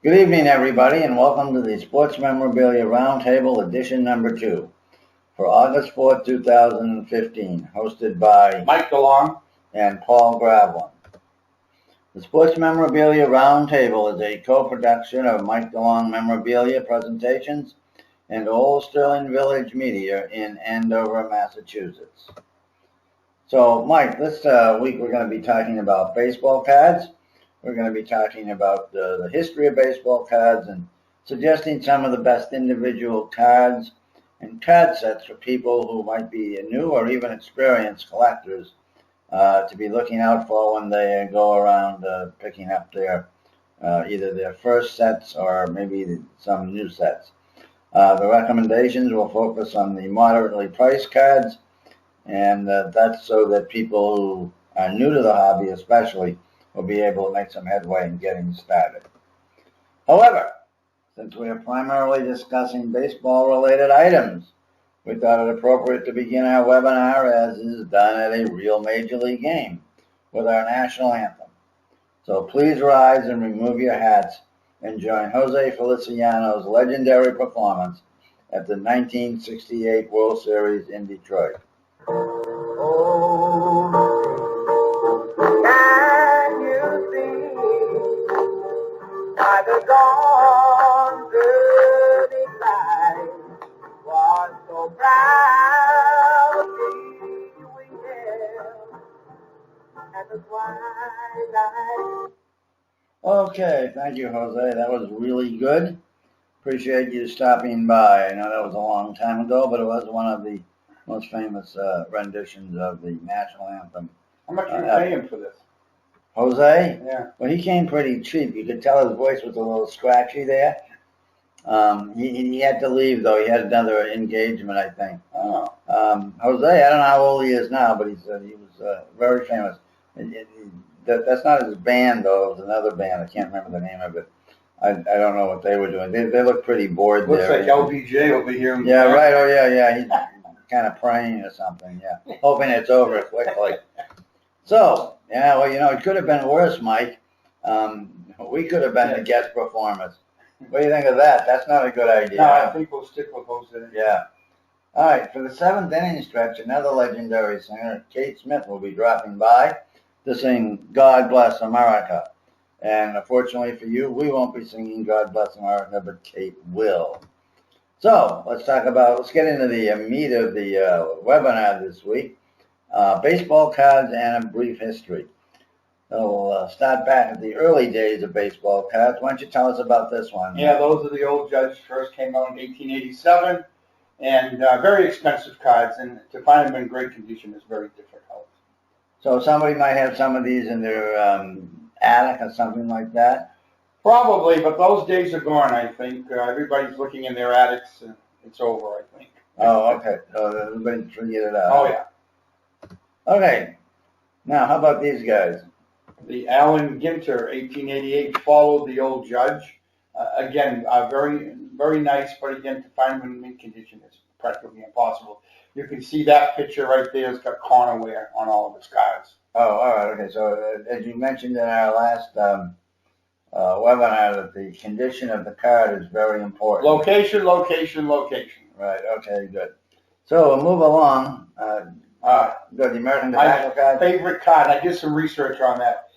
Good evening, everybody, and welcome to the Sports Memorabilia Roundtable edition number 2 for August 4th, 2015, hosted by Mike DeLong and Paul Graveline. The Sports Memorabilia Roundtable is a co-production of Mike DeLong Memorabilia Presentations and Old Stirling Village Media in Andover, Massachusetts. So, Mike, this week we're going to be talking about baseball cards. We're going to be talking about the history of baseball cards and suggesting some of the best individual cards and card sets for people who might be new or even experienced collectors to be looking out for when they go around picking up their either their first sets or maybe some new sets. The recommendations will focus on the moderately priced cards, and that's so that people who are new to the hobby especially will be able to make some headway in getting started. However, since we are primarily discussing baseball-related items, we thought it appropriate to begin our webinar, as is done at a real Major League game, with our national anthem. So please rise and remove your hats and join Jose Feliciano's legendary performance at the 1968 World Series in Detroit. The dawn's early light was so proudly we hailed at the twilight. Okay, thank you, Jose. That was really good. Appreciate you stopping by. I know that was a long time ago, but it was one of the most famous renditions of the national anthem. How much are you paying for this? Jose? Yeah. Well, he came pretty cheap. You could tell his voice was a little scratchy there. He had to leave, though. He had another engagement, I think. Oh. Jose, I don't know how old he is now, but he was very famous. That's not his band, though. It was another band. I can't remember the name of it. I don't know what they were doing. They look pretty bored Looks there. like LBJ over here. Yeah, right. Oh, yeah. He's kind of praying or something, yeah. Hoping it's over quickly. So, yeah, well, it could have been worse, Mike. We could have been the guest performers. What do you think of that? That's not a good idea. No, I think we'll stick with Jose. Yeah. All right, for the 7th inning stretch, another legendary singer, Kate Smith, will be dropping by to sing God Bless America. And unfortunately for you, we won't be singing God Bless America, but Kate will. So, let's get into the meat of the webinar this week. Baseball cards and a brief history. So we'll start back at the early days of baseball cards. Why don't you tell us about this one? Yeah, those are the old Judge. First came out in 1887, and very expensive cards, and to find them in great condition is very difficult. So somebody might have some of these in their attic or something like that? Probably, but those days are gone, I think. Everybody's looking in their attics, and it's over, I think. Oh, okay. So everybody figured it out. Oh, yeah. Okay. Now, how about these guys? The Allen Ginter, 1888, followed the old Judge. Again, very, very nice, but again, to find them in mint condition is practically impossible. You can see that picture right there. It's got corner wear on all of its cards. Oh, all right. Okay. So as you mentioned in our last webinar, that the condition of the card is very important. Location, location, location. Right. Okay. Good. So we'll move along. The American tobacco card. Favorite card. I did some research on that.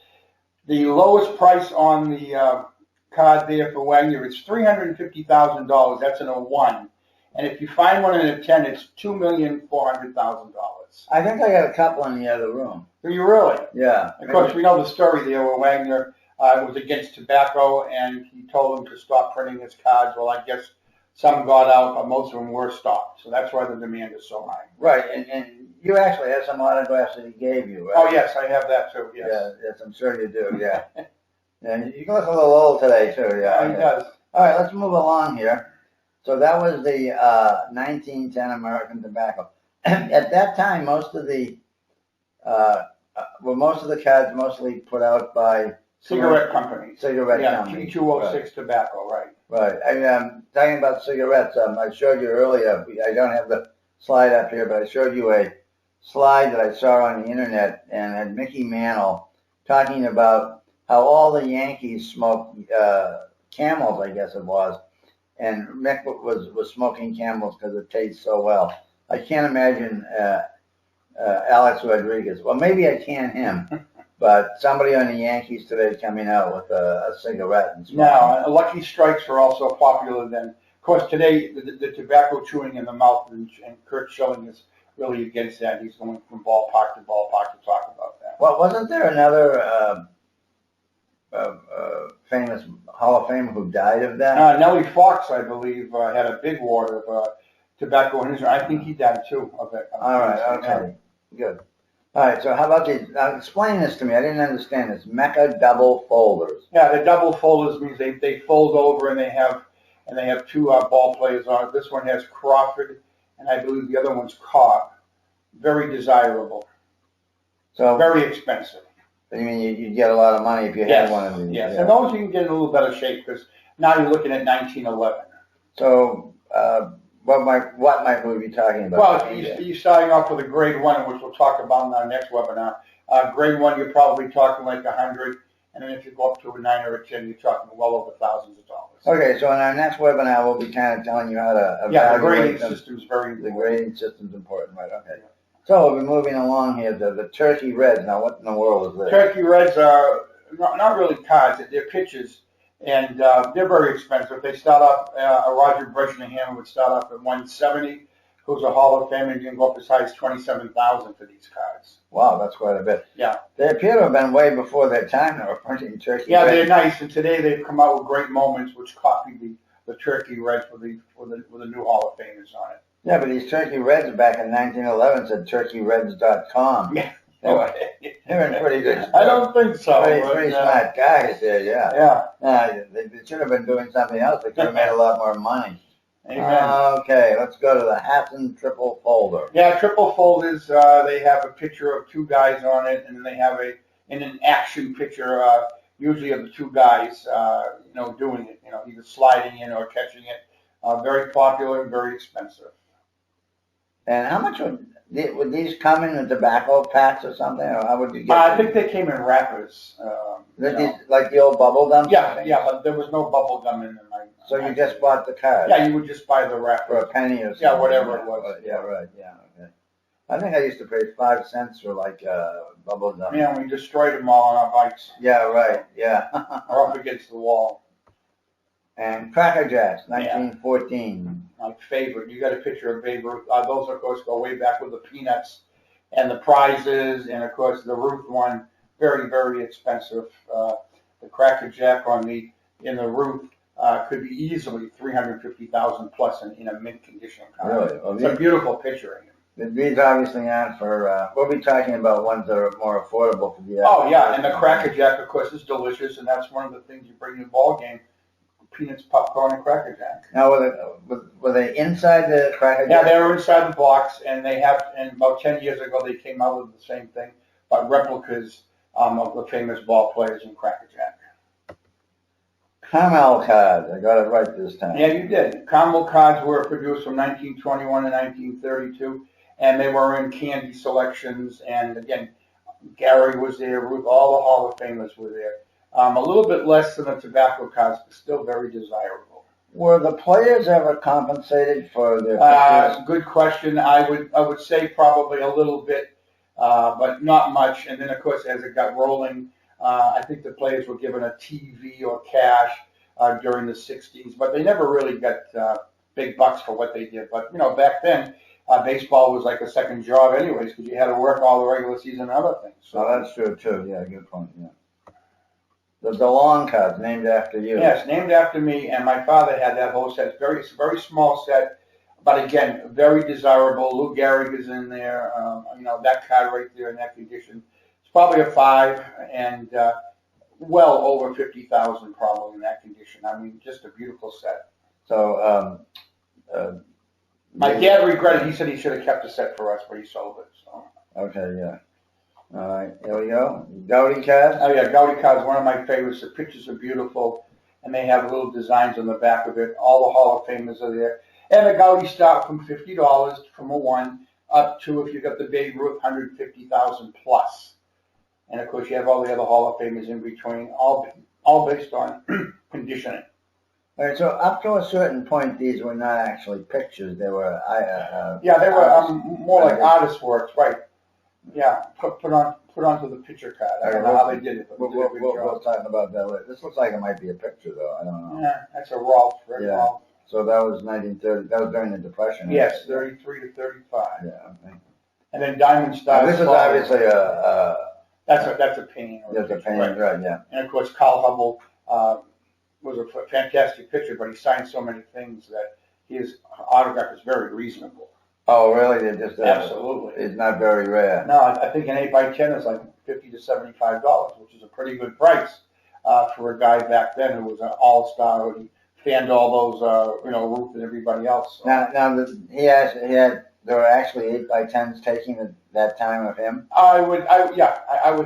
The lowest price on the card there for Wagner is $350,000. That's an 01. And if you find one in a 10, it's $2,400,000. I think I got a couple in the other room. Do you really? Yeah. Of course, we know the story there where Wagner was against tobacco, and he told them to stop printing his cards. Well, I guess some got out, but most of them were stopped. So that's why the demand is so high. Right, and you actually have some autographs that he gave you, right? Oh, yes, I have that too, yes. Yeah, yes, I'm sure you do, yeah. And you can look a little old today, too, yeah. He does. All right, let's move along here. So that was the 1910 American tobacco. At that time, most of the cards mostly put out by Cigarette companies. Cigarette yeah, companies. G206 right. Tobacco, right. Right. I'm talking about cigarettes. I showed you earlier. I don't have the slide up here, but I showed you a slide that I saw on the internet and had Mickey Mantle talking about how all the Yankees smoked Camels, I guess it was. And Mick was smoking Camels because it tastes so well. I can't imagine Alex Rodriguez. Well, maybe I can him, but somebody on the Yankees today coming out with a cigarette and smoking. Now, Lucky Strikes are also popular then. Of course, today the tobacco chewing in the mouth, and Kurt Schilling is really against that. He's going from ballpark to ballpark to talk about that. Well, wasn't there another famous Hall of Famer who died of that? Nellie Fox, I believe, had a big wad of tobacco in his. I think he died too of it. All right, okay, good. All right, so how about these? Now, explain this to me. I didn't understand this. Mecca double folders. Yeah, the double folders means they fold over and they have two ball players on it. This one has Crawford, and I believe the other one's Cobb. Very desirable. So very expensive. You mean you'd get a lot of money if you had one of these? Yes, yeah. And those you can get in a little better shape because now you're looking at 1911. So what might we be talking about? Well, you're starting off with a grade 1, which we'll talk about in our next webinar. Grade 1, you're probably talking like $100, and then if you go up to a 9 or a 10, you're talking well over thousands of dollars. Okay, so in our next webinar, we'll be kind of telling you how to evaluate the grading system is very important. The grading system's important, right? Okay. So we'll be moving along here to the Turkey Reds. Now, what in the world is this? Turkey Reds are not really cards; they're pitches, and they're very expensive. They start off. Roger Bresnahan would start off at $170. Who's a Hall of Famer, and you can go up as high as $27,000 for these cards. Wow, that's quite a bit. Yeah. They appear to have been way before their time. They were printing Turkey Yeah, Reds. they're nice, and today they've come out with great moments, which copied the Turkey Reds with the new Hall of Famers on it. Yeah, but these Turkey Reds back in 1911 said turkeyreds.com. Yeah. They were in pretty good shape. I don't think so. Pretty smart guys there, yeah. Yeah. They should have been doing something else. They could have made a lot more money. Amen. Okay, let's go to the Hassan triple folder. Yeah, triple folders, they have a picture of two guys on it, and then they have an action picture, usually of the two guys, doing it, either sliding in or catching it. Very popular and very expensive. And how much would these come in the tobacco packs or something? Or how would you get I think they came in wrappers. Like the old bubble gum? Yeah, but there was no bubble gum in them. So you just bought the card? Yeah, you would just buy the wrapper. For a penny or something? Yeah, whatever it was. Yeah, right, yeah, okay. I think I used to pay 5 cents for like bubble gum. Yeah, we destroyed them all on our bikes. Yeah, right, yeah. Or up against the wall. And Cracker Jacks, 1914. My favorite. You got a picture of Babe Ruth. Those, of course, go way back with the Peanuts and the prizes, and of course the Ruth one, very, very expensive. The Cracker Jack in the Ruth could be easily $350,000 plus in a mint condition. Really? Well, it's a beautiful picture. These obviously aren't for. We'll be talking about ones that are more affordable for the. Oh yeah, and the Cracker Jack, of course, is delicious, and that's one of the things you bring to the ball game. Peanuts, popcorn, and Cracker Jack. Now, were they inside the Cracker Jack? Yeah, they were inside the box, and about 10 years ago, they came out with the same thing, but replicas of the famous ball players in Cracker Jack. Carmel cards. I got it right this time. Yeah, you did. Carmel cards were produced from 1921 to 1932, and they were in candy selections, and again, Gary was there, Ruth, all the Hall of Famers were there. A little bit less than the tobacco cards, but still very desirable. Were the players ever compensated for their pictures? Good question. I would say probably a little bit, but not much. And then, of course, as it got rolling, I think the players were given a TV or cash during the 60s, but they never really got big bucks for what they did. But, back then, baseball was like a second job anyways, because you had to work all the regular season and other things. So that's true, too. Yeah, good point, yeah. The DeLong cards, named after you. Yes, named after me, and my father had that whole set. It's a very small set, but again, very desirable. Lou Gehrig is in there. That card right there in that condition. It's probably a 5, and well over 50,000 probably in that condition. I mean, just a beautiful set. So, my dad regretted. He said he should have kept the set for us, but he sold it. So. Okay, yeah. All right, here we go. Gowdy cards? Oh, yeah, Gowdy cards, one of my favorites. The pictures are beautiful, and they have little designs on the back of it. All the Hall of Famers are there. And the Gowdy start from $50 from a 1 up to, if you got the Babe Ruth, $150,000 plus. And, of course, you have all the other Hall of Famers in between, all based on conditioning. All right, so up to a certain point, these were not actually pictures. They were, Yeah, they were artists. more like artist works, right? Yeah, put onto the picture card. I don't know how they did it, but they did a good job. We'll talk about that later. This looks like it might be a picture, though. I don't know. Yeah, that's a Rolf, Red Yeah. Rolf. So that was 1930. That was during the Depression. Yes, 33 to 35. Yeah. Okay. And then Diamond Stars. Now, this is obviously a. That's a painting. That's a painting, right? Yeah. And of course, Carl Hubble was a fantastic picture, but he signed so many things that his autograph is very reasonable. Oh, really? They just Absolutely. It's not very rare. No, I think an 8x10 is like $50 to $75, which is a pretty good price for a guy back then who was an all-star. He fanned all those, Ruth and everybody else. So. Now, there were actually 8x10s taking at that time of him. I would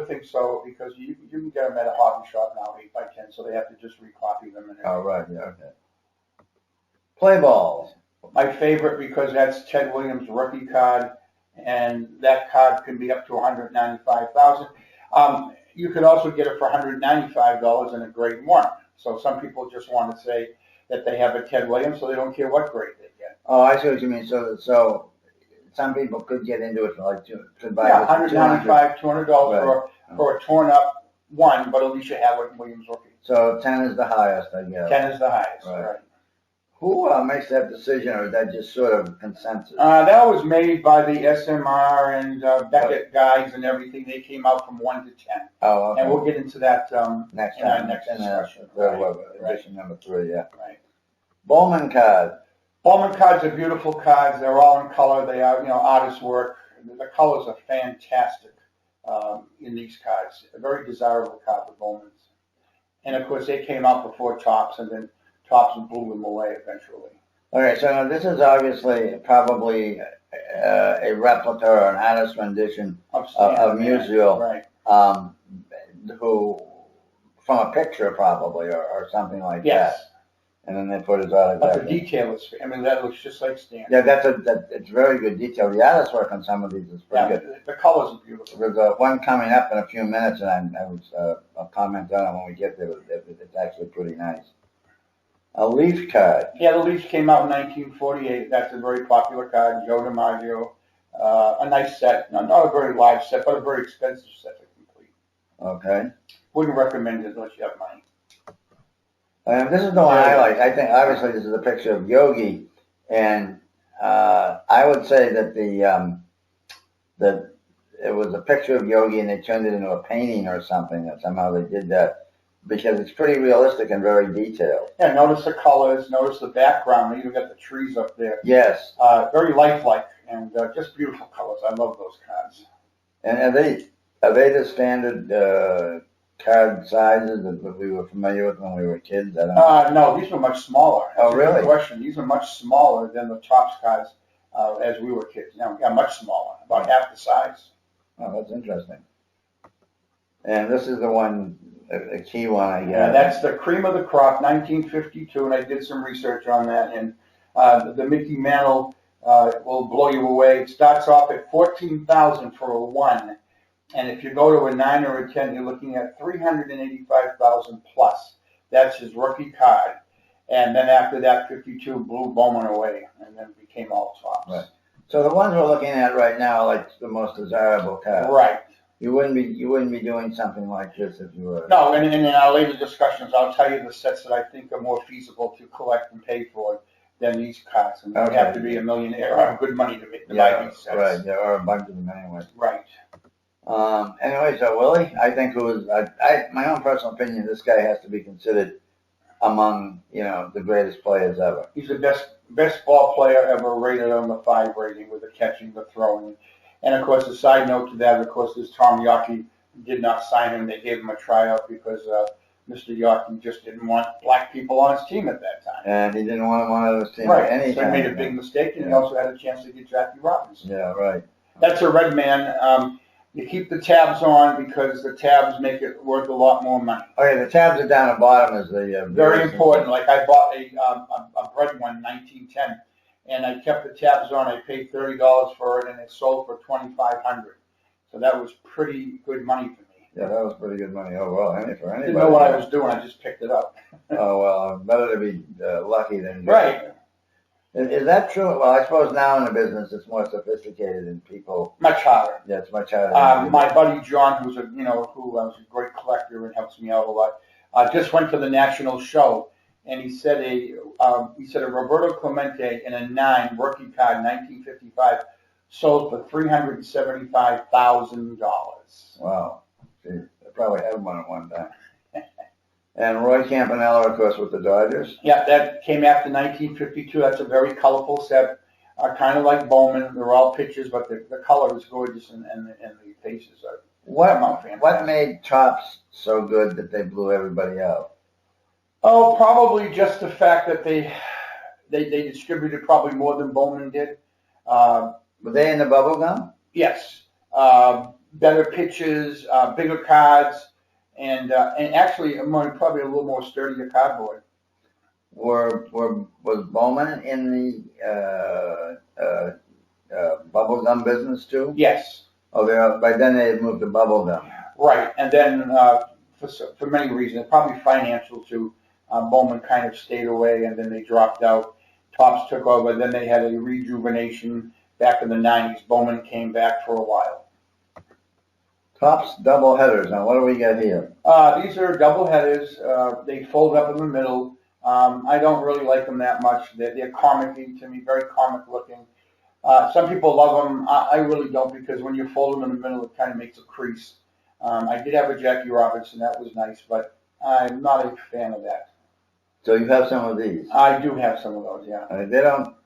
think so, because you can get them at a hobby shop now, 8x10, so they have to just recopy them. And Oh, right, yeah, okay. Play balls. My favorite, because that's Ted Williams' rookie card, and that card can be up to $195,000. You could also get it for $195 in a grade 1. So some people just want to say that they have a Ted Williams, so they don't care what grade they get. Oh, I see what you mean. So some people could get into it for like $195, $200 for a torn up 1, but at least you have it in Williams rookie. So 10 is the highest, I guess. 10 is the highest, right. Who makes that decision, or is that just sort of consensus? That was made by the SMR and Beckett guides and everything. They came out from 1 to 10. Oh, okay. And we'll get into that next in our next discussion. Edition number 3, yeah. Right. Bowman card. Bowman cards are beautiful cards. They're all in color. They are, artist work. The colors are fantastic in these cards. A very desirable card for Bowman's. And of course, they came out before Topps, and then Topps blew them away eventually. Okay, so now this is obviously probably a replica or an artist rendition of Musial, right? Who, from a picture probably, or something like yes. that. And then they put his autograph. But the detail is, that looks just like Stan. Yeah, it's very good detail. The artist work on some of these is pretty good. The colors are beautiful. There's one coming up in a few minutes, and I'll comment on it when we get there. It's actually pretty nice. A Leaf card. Yeah, the Leafs came out in 1948. That's a very popular card. Joe DiMaggio. A nice set. Not a very large set, but a very expensive set to complete. Okay. Wouldn't recommend it unless you have money. This is the one I like. I think, obviously, this is a picture of Yogi. And I would say that that it was a picture of Yogi and they turned it into a painting or something. That somehow they did that. Because it's pretty realistic and very detailed. Yeah, notice the colors, notice the background. You even got the trees up there. Yes. Very lifelike and just beautiful colors. I love those cards. And are they the standard card sizes that we were familiar with when we were kids? I don't know. No, these were much smaller. Oh, really? Good question. These are much smaller than the Topps cards as we were kids. Now, yeah, much smaller, about half the size. Oh, that's interesting. And this is the one. A key one, I guess. Yeah, that's the cream of the crop, 1952, and I did some research on that. And the Mickey Mantle will blow you away. It starts off at $14,000 for a 1, and if you go to a 9 or a 10, you're looking at $385,000 plus. That's his rookie card. And then after that, 52 blew Bowman away, and then became all Topps. Right. So the ones we're looking at right now are like the most desirable cards. Right. You wouldn't be doing something like this if you were. No, and in our later discussions, I'll tell you the sets that I think are more feasible to collect and pay for than these cards. And you have to be a millionaire or have good money to buy these sets. Right, yeah, or a bunch of them anyway. Right. Anyway, so Willie, I think my own personal opinion, this guy has to be considered among, the greatest players ever. He's the best ball player ever, rated on the 5 rating with the catching, the throwing. And, of course, a side note to that, of course, is Tom Yawkey did not sign him. They gave him a tryout because Mr. Yawkey just didn't want black people on his team at that time. And he didn't want him on his team right. at any time. So he made a big mistake, and he also had a chance to get Jackie Robinson. Yeah, right. That's a red man. You keep the tabs on because the tabs make it worth a lot more money. Okay, the tabs are down the bottom is the... Very important. Like I bought a bread one, 1910. And I kept the tabs on. I paid $30 for it, and it sold for $2,500. So that was pretty good money for me. Yeah, that was pretty good money overall. For anybody. Didn't know what I was doing. I just picked it up. Oh, well, better to be lucky than good. Right. Is that true? Well, I suppose now in the business it's more sophisticated and people. Much harder. Yeah, it's much harder. My buddy John, who's a a great collector and helps me out a lot, just went to the national show, and he said a Roberto Clemente in a 9 rookie card, 1955, sold for $375,000. Wow. Gee, I probably had one at one time. And Roy Campanella, of course, with the Dodgers. Yeah, that came after 1952. That's a very colorful set, kind of like Bowman. They're all pictures, but the color is gorgeous, and the faces are. What made Topps so good that they blew everybody out? Oh, probably just the fact that they distributed probably more than Bowman did. Were they in the bubble gum? Yes. Better pitches, bigger cards. And actually, probably a little more sturdier cardboard. Was Bowman in the bubble gum business too? Yes. Oh, by then they had moved to bubble gum. Right, and then for many reasons, probably financial too, Bowman kind of stayed away, and then they dropped out. Topps took over. Then they had a rejuvenation back in the 90s. Bowman came back for a while. Topps double headers. Now, what do we got here? These are double headers. They fold up in the middle. I don't really like them that much. They're comic-y to me, very comic looking. Some people love them. I really don't, because when you fold them in the middle, it kind of makes a crease. I did have a Jackie Robinson. That was nice, but I'm not a fan of that. So you have some of these? I do have some of those, yeah.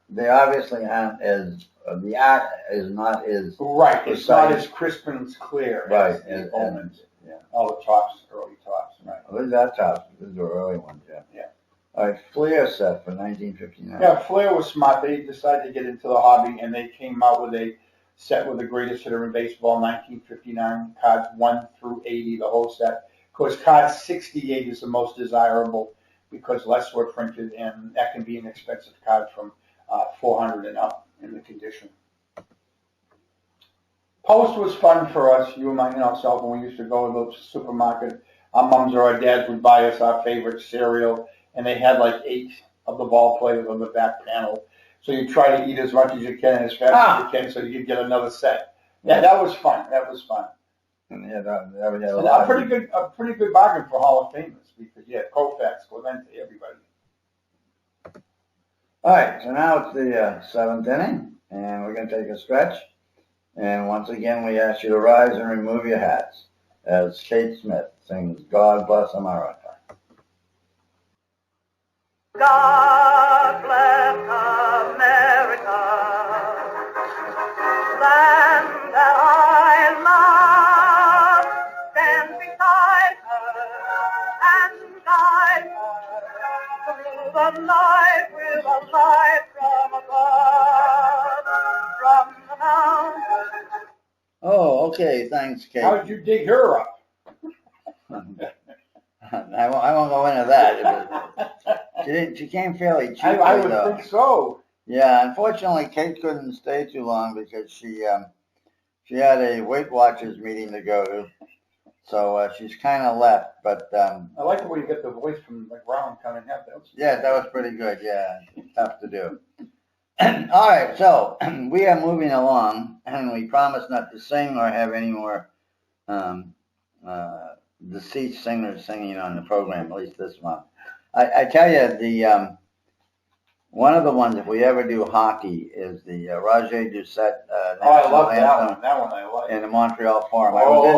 They obviously aren't as, the art is not as. Right, it's not as crisp and as clear as Bowman's. Yeah. All the Topps, early Topps, right. Well, these are Topps. These are early ones, yeah. Yeah. All right, Flair set for 1959. Yeah, Flair was smart. They decided to get into the hobby, and they came out with a set with the greatest hitter in baseball, 1959, cards 1 through 80, the whole set. Of course, card 68 is the most desirable because less were printed, and that can be an expensive card from 400 and up in the condition. Post was fun for us, you and myself, when we used to go to the supermarket. Our mums or our dads would buy us our favorite cereal, and they had like 8 of the ball players on the back panel. So you try to eat as much as you can, as fast as you can, so you could get another set. Yeah, that was fun. That was fun. And yeah, that was a pretty good bargain for Hall of Famers, because you had Koufax, Clemente, everybody. All right, so now it's the 7th inning, and we're going to take a stretch. And once again, we ask you to rise and remove your hats as Kate Smith sings God Bless America. God bless America, land that I love. Stand beside her and guide her through the night with a light from above, from the mountains. Oh, okay, thanks, Kate. How did you dig her up? I won't go into that. She came fairly cheaply, I would think so. Yeah, unfortunately, Kate couldn't stay too long because she had a Weight Watchers meeting to go to, so she's kind of left. But I like the way you get the voice from McBrown coming out. Yeah, that was pretty good. Yeah, tough to do. All right, so we are moving along, and we promise not to sing or have any more deceased singers singing on the program, at least this month. I tell you, the one of the ones, if we ever do hockey, is the Roger Doucette I love that one. That one I like. In the Montreal Forum. I was in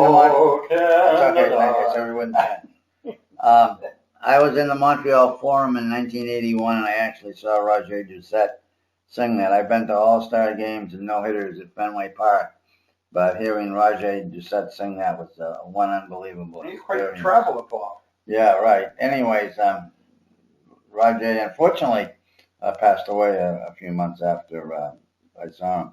the I was in the Montreal Forum in 1981, and I actually saw Roger Doucette sing that. I've been to all-star games and no-hitters at Fenway Park, but hearing Roger Doucette sing that was one unbelievable He's experience. quite a traveler, Paul. Yeah, right. Anyways, Roger, unfortunately, passed away a few months after I saw him.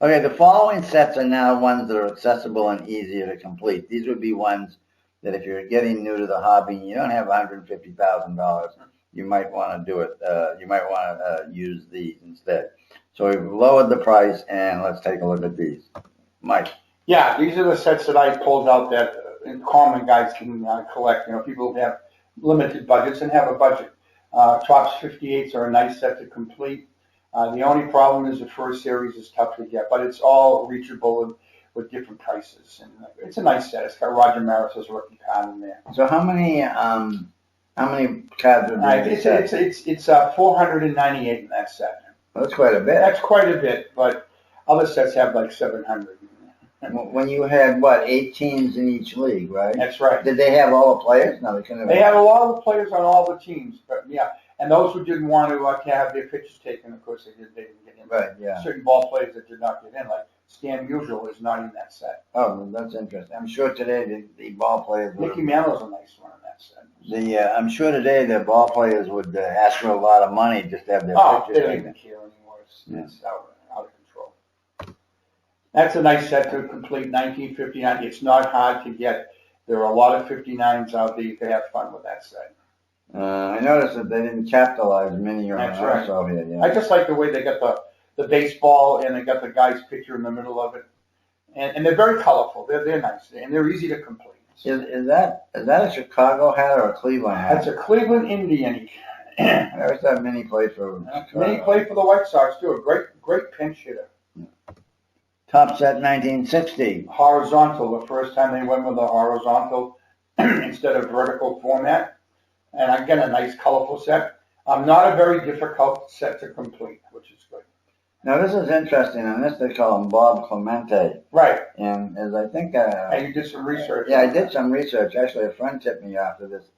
Okay, the following sets are now ones that are accessible and easier to complete. These would be ones that if you're getting new to the hobby and you don't have $150,000, you might want to do it. You might want to use these instead. So we've lowered the price, and let's take a look at these. Mike. Yeah, these are the sets that I pulled out that common guys can collect. People who have limited budgets and have a budget. Topps 58s are a nice set to complete. The only problem is the first series is tough to get, but it's all reachable with different prices. And it's a nice set. It's got Roger Maris's rookie card in there. So how many cards would be in the set? It's 498 in that set. That's quite a bit. That's quite a bit, but other sets have like 700. When you had, 8 teams in each league, right? That's right. Did they have all the players? No, they couldn't have. They had a lot of the players on all the teams, but yeah. And those who didn't want to have their pictures taken, of course, they didn't get in. Right, yeah. Certain ball players that did not get in, like Stan Musial is not in that set. Oh, well, that's interesting. I'm sure today the ball players would... Mickey Mantle's a nice one in that set. I'm sure today the ball players would ask for a lot of money just to have their They pictures don't taken. even care anymore. It's out of control. That's a nice set to complete, 1959. It's not hard to get. There are a lot of 59s out there. You can have fun with that set. I noticed that they didn't capitalize many or That's so here. Yeah. I just like the way they got the baseball and they got the guy's picture in the middle of it. And they're very colorful. They're nice. And they're easy to complete. Is that a Chicago hat or a Cleveland hat? That's a Cleveland Indian. I always thought Minnie played for Chicago. Minnie played for the White Sox too. A great pinch hitter. Top set 1960. Horizontal. The first time they went with a horizontal instead of vertical format. And again, a nice colorful set. Not a very difficult set to complete, which is good. Now this is interesting. On this they call him Bob Clemente. Right. And as I think... and you did some research. Yeah, I did some research. Actually, a friend tipped me off to this.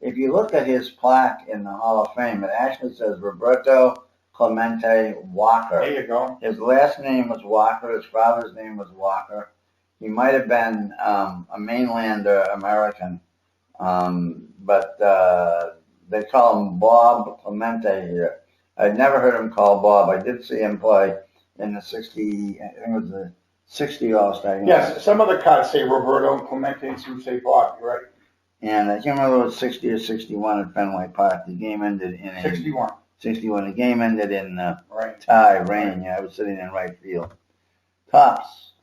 If you look at his plaque in the Hall of Fame, it actually says Roberto Clemente Walker. There you go. His last name was Walker. His father's name was Walker. He might have been a mainlander American, but they call him Bob Clemente here. I'd never heard him called Bob. I did see him play in the 60, I think it was the 60 All-Star game. Yes, some of the cards say Roberto Clemente and some say Bob. You're right. And I can't remember if it was 60 or 61 at Fenway Park. The game ended in 61. 61. The game ended in Right. tie, rain. Yeah, I was sitting in right field. Tops.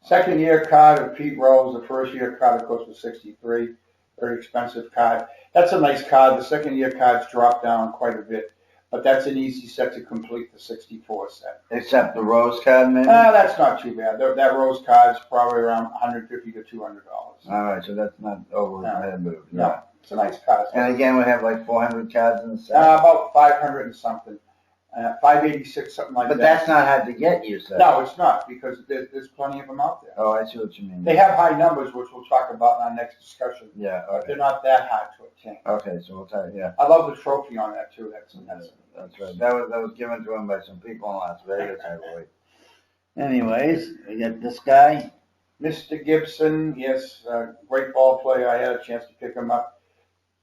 Second year card of Pete Rose. The first year card, of course, was 63. Very expensive card. That's a nice card. The second year cards dropped down quite a bit. But that's an easy set to complete the 64 set. Except the Rose card, maybe? That's not too bad. That Rose card is probably around $150 to $200. All right, so that's not overly competitive. Yeah. No, it's a nice card. And again, we have like 400 cards in the set. About 500 and something. 586, something like but that. that's not hard to get, you said. No, it's not, because there's plenty of them out there. Oh, I see what you mean. They have high numbers, which we'll talk about in our next discussion. Yeah, But okay. they're not that hard to obtain. Okay, so we'll tell you, yeah. I love the trophy on that, too. That's right. That was given to him by some people in Las Vegas, I believe. Anyways, we got this guy. Mr. Gibson, yes, great ball player. I had a chance to pick him up.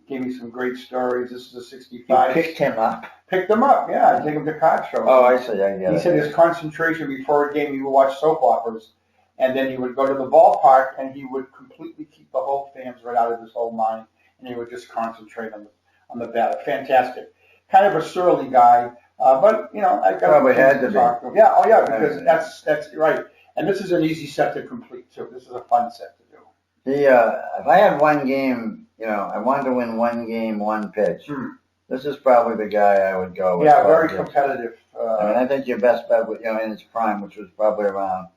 Gave me some great stories. This is a 65. You picked him up? Picked him up, yeah. I take him to card shows. Oh, I see. I get it. He said his concentration before a game, he would watch soap operas, and then he would go to the ballpark, and he would completely keep the whole fans right out of his whole mind, and he would just concentrate on the batter. Fantastic. Kind of a surly guy, but, I got probably had to talk to him. Yeah, oh, yeah, because that's right. And this is an easy set to complete, too. This is a fun set to do. If I had one game, I wanted to win one game, one pitch. This is probably the guy I would go with. Yeah, very competitive. I think your best bet was, in his prime, which was probably around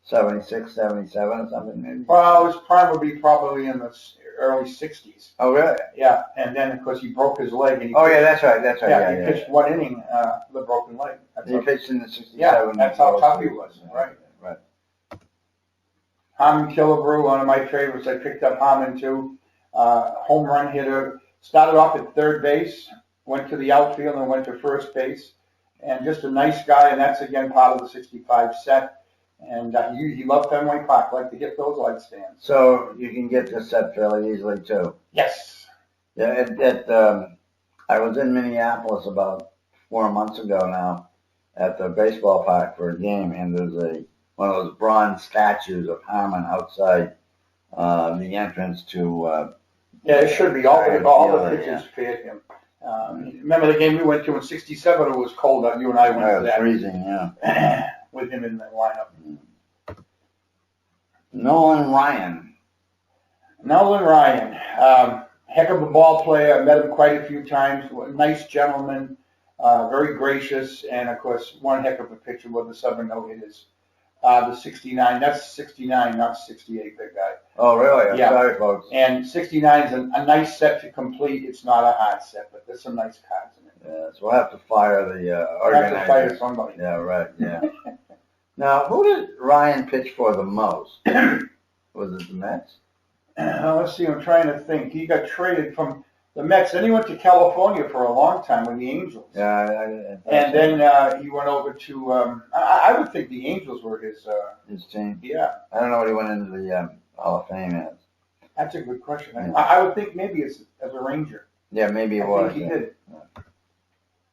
76, 77 or something, maybe. Well, his prime would be probably in the early 60s. Oh, really? Yeah, and then, of course, he broke his leg. And That's right. Yeah, he pitched one inning with a broken leg. He pitched in the 67. Yeah, that's how tough he was. Right. Harmon Killebrew, one of my favorites. I picked up Harmon, too. Home run hitter. Started off at third base, went to the outfield, and went to first base. And just a nice guy, and that's, again, part of the 65 set. And he loved Fenway Park, liked to hit those light stands. So you can get this set fairly easily, too. Yes. Yeah, I was in Minneapolis about 4 months ago now at the baseball park for a game, and there's one of those bronze statues of Harmon outside the entrance to... it should be. All the pitches fit him. Remember the game we went to in 67? It was cold. You and I went to that. Freezing, yeah. With him in the lineup. Nolan Ryan. Nolan Ryan, heck of a ball player. I met him quite a few times. Nice gentleman, very gracious, and of course, one heck of a pitcher with the Southern no-hitters. The 69, that's 69, not 68, big guy. Oh, really? I'm Yeah. sorry, folks. And 69 is a nice set to complete. It's not a hard set, but there's some nice cards in it. Yeah, so we'll have to fire the You have organizer. to fire somebody. Yeah, right, yeah. Now, who did Ryan pitch for the most? Was it the Mets? Let's see, I'm trying to think. He got traded from the Mets, then he went to California for a long time with the Angels. Yeah, And then he went over to, I would think the Angels were his team. yeah. I don't know what he went into the Hall of Fame as. That's a good question. Yeah. I would think maybe it's as a Ranger. Yeah, maybe it I was. think he did.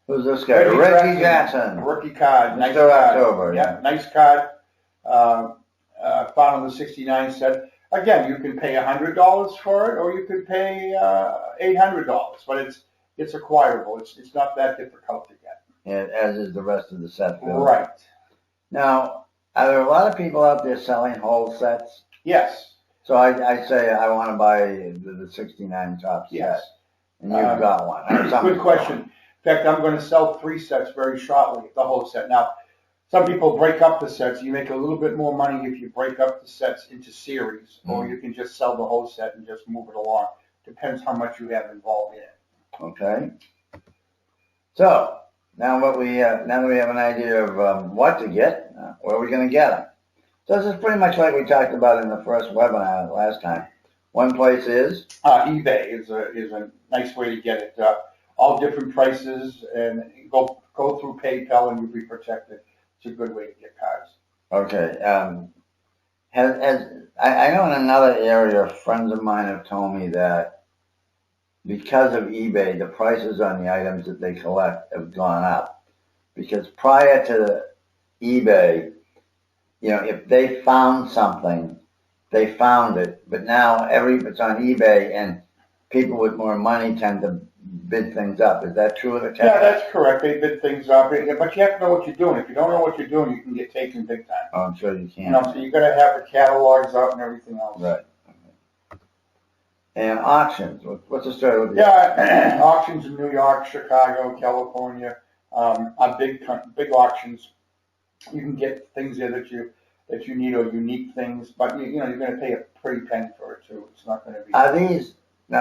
Who's this guy? Reggie Jackson. Rookie card. Nice Mr. card. October. Yeah, nice card. Found on the 69 set. Again, you can pay $100 for it, or you could pay $800, but it's acquirable. It's not that difficult to get. And as is the rest of the set. Bill. Right. Now, are there a lot of people out there selling whole sets? Yes. So I say I want to buy the 69 top Yes. set, and you've got one. Or somebody's Good question. In fact, I'm going to sell 3 sets very shortly, the whole set. Now, some people break up the sets. You make a little bit more money if you break up the sets into series, or you can just sell the whole set and just move it along. Depends how much you have involved in it. Okay. So now that we have an idea of what to get, where are we going to get them? So this is pretty much like we talked about in the first webinar last time. One place is eBay is a nice way to get it. All different prices, and go through PayPal and you'll be protected. It's a good way to get cards. Okay. I know in another area, friends of mine have told me that because of eBay, the prices on the items that they collect have gone up. Because prior to eBay, if they found something, they found it. But now it's on eBay, and people with more money tend to bid things up. Is that true of the cat? Yeah, that's correct. They bid things up, but you have to know what you're doing. If you don't know what you're doing, you can get taken big time. Oh, I'm sure you can. So you got to have the catalogs out and everything else. Right. Okay. And auctions. What's the story with the Yeah, auctions in New York, Chicago, California are big auctions. You can get things there that you need, or unique things, but you're going to pay a pretty penny for it too. It's not going to be.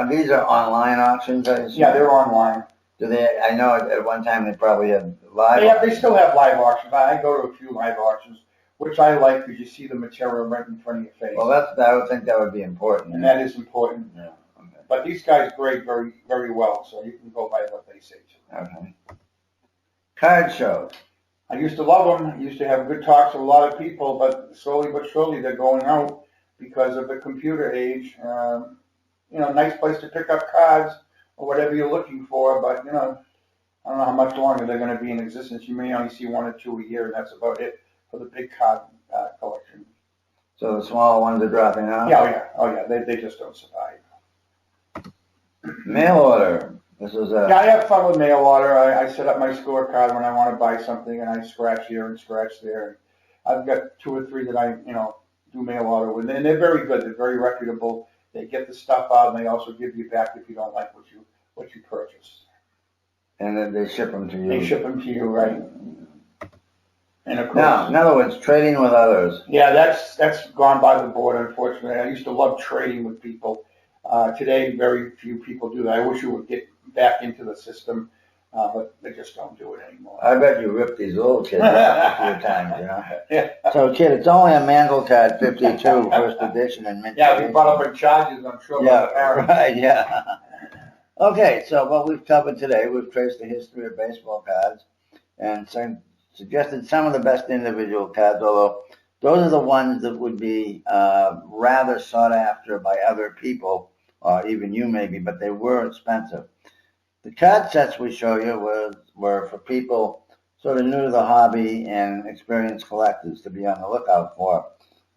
These are online auctions, I assume? Yeah, they're online. Do they? I know at one time they probably had live. They still have live auctions. I go to a few live auctions, which I like because you see the material right in front of your face. Well, I would think that would be important. And that is important. Yeah. Okay. But these guys grade very, very well, so you can go by what they say. Okay. Card shows. I used to love them. I used to have good talks with a lot of people, but slowly but surely they're going out because of the computer age. Nice place to pick up cards or whatever you're looking for, but, I don't know how much longer they're going to be in existence. You may only see 1 or 2 a year, and that's about it for the big card collection. So the small ones are dropping out? Yeah, oh yeah. They just don't survive. Mail order. This is Yeah, I have fun with mail order. I set up my scorecard when I want to buy something, and I scratch here and scratch there. I've got 2 or 3 that I, do mail order with, and they're very good. They're very reputable. They get the stuff out, and they also give you back if you don't like what you purchased. And then they ship them to you. They ship them to you, right? And of course, now, in other words, trading with others. Yeah, that's gone by the board, unfortunately. I used to love trading with people. Today, very few people do that. I wish you would get back into the system, but they just don't do it anymore. I bet you ripped these little kids off a few times, Yeah. So, kid, it's only a Mantle Card 52, first edition, and mint. Yeah, we brought up in charges, I'm sure. Yeah, right, yeah. Okay, so what we've covered today, we've traced the history of baseball cards and suggested some of the best individual cards, although those are the ones that would be rather sought after by other people, or even you maybe, but they were expensive. The card sets we show you were for people sort of new to the hobby and experienced collectors to be on the lookout for,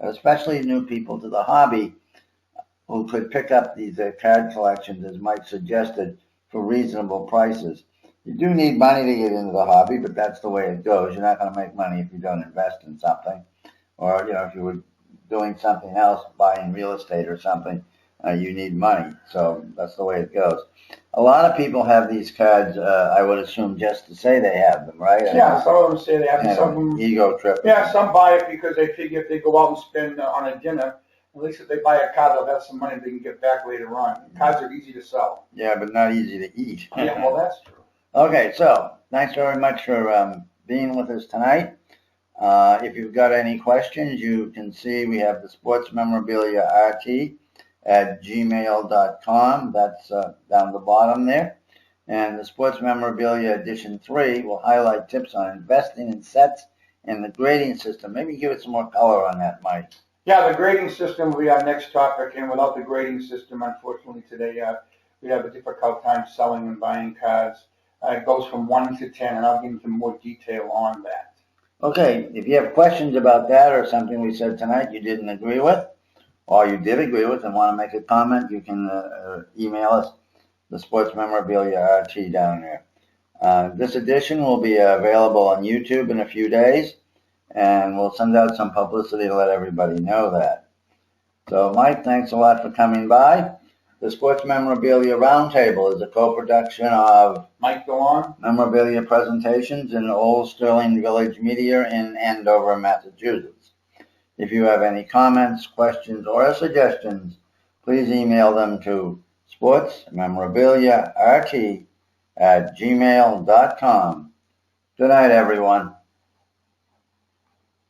especially new people to the hobby who could pick up these card collections, as Mike suggested, for reasonable prices. You do need money to get into the hobby, but that's the way it goes. You're not going to make money if you don't invest in something, or if you were doing something else, buying real estate or something. you need money. So that's the way it goes. A lot of people have these cards, I would assume, just to say they have them, right? Yeah, some of them say they have them, And some of them, ego trip. yeah, some buy it because they figure if they go out and spend on a dinner, at least if they buy a card, they'll have some money they can get back later on. Cards are easy to sell. Yeah, but not easy to eat. Yeah, well, that's true. Okay, so thanks very much for being with us tonight. If you've got any questions, you can see we have the SportsMemorabiliaRT at gmail.com. That's down the bottom there. And the Sports Memorabilia Edition 3 will highlight tips on investing in sets and the grading system. Maybe give it some more color on that, Mike. Yeah, the grading system will be our next topic, and without the grading system, unfortunately, today we have a difficult time selling and buying cards. It goes from 1 to 10, and I'll get into more detail on that. Okay, if you have questions about that or something we said tonight you didn't agree with, or you did agree with and want to make a comment, you can email us, the Sports Memorabilia RT down there. This edition will be available on YouTube in a few days, and we'll send out some publicity to let everybody know that. So, Mike, thanks a lot for coming by. The Sports Memorabilia Roundtable is a co-production of Mike, go on. Memorabilia Presentations and Old Stirling Village Media in Andover, Massachusetts. If you have any comments, questions, or suggestions, please email them to SportsMemorabiliaRT at gmail.com. Good night, everyone.